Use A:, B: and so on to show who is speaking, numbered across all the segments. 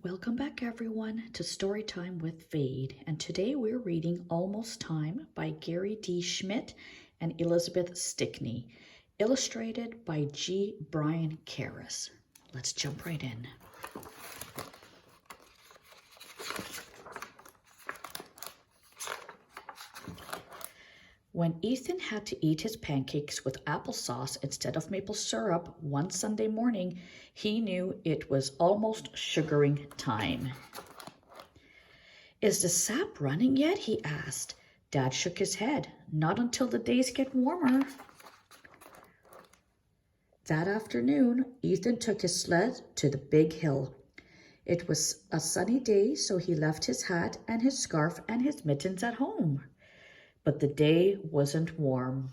A: Welcome back everyone to Storytime with Fade, and today we're reading Almost Time by Gary D. Schmidt and Elizabeth Stickney, illustrated by G. Brian Karras. Let's jump right in. When Ethan had to eat his pancakes with applesauce instead of maple syrup one Sunday morning, he knew it was almost sugaring time. "Is the sap running yet?" he asked. Dad shook his head. "Not until the days get warmer." That afternoon, Ethan took his sled to the big hill. It was a sunny day, so he left his hat and his scarf and his mittens at home. But the day wasn't warm.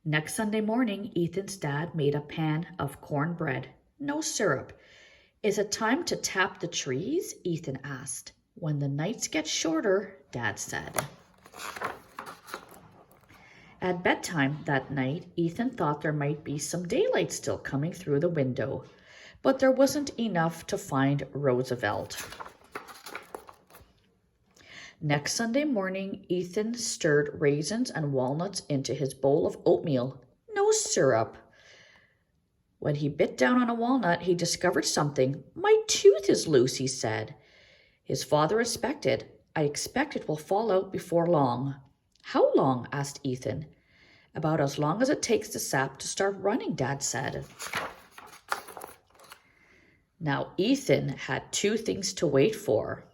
A: Next Sunday morning, Ethan's dad made a pan of cornbread. No syrup. "Is it time to tap the trees?" Ethan asked. "When the nights get shorter," Dad said. At bedtime that night, Ethan thought there might be some daylight still coming through the window, but there wasn't enough to find Roosevelt. Next Sunday morning, Ethan stirred raisins and walnuts into his bowl of oatmeal. No syrup. When he bit down on a walnut, he discovered something. "My tooth is loose," he said. His father inspected. "I expect it will fall out before long." "How long?" asked Ethan. "About as long as it takes the sap to start running," Dad said. Now, Ethan had two things to wait for.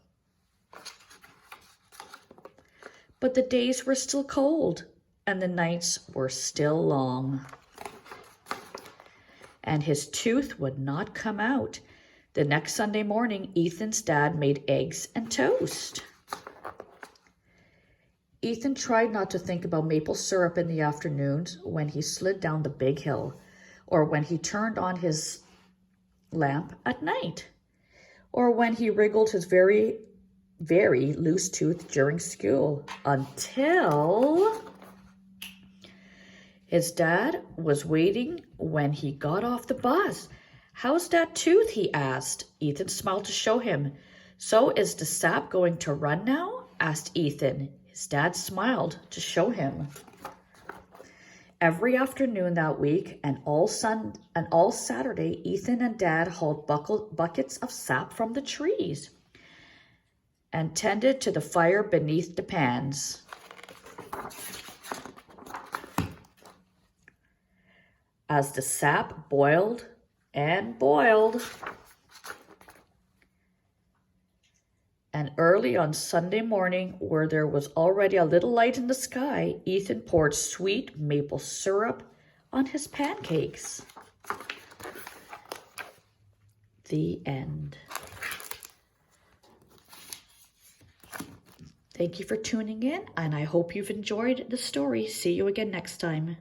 A: But the days were still cold, and the nights were still long. And his tooth would not come out. The next Sunday morning, Ethan's dad made eggs and toast. Ethan tried not to think about maple syrup in the afternoons when he slid down the big hill, or when he turned on his lamp at night, or when he wriggled his very loose tooth during school, until his dad was waiting when he got off the bus. "How's that tooth?" he asked. Ethan smiled to show him. "So is the sap going to run now?" asked Ethan. His dad smiled to show him. Every afternoon that week and all Saturday, Ethan and Dad hauled buckets of sap from the trees and tended to the fire beneath the pans. As the sap boiled and boiled, and early on Sunday morning, where there was already a little light in the sky, Ethan poured sweet maple syrup on his pancakes. The end. Thank you for tuning in, and I hope you've enjoyed the story. See you again next time.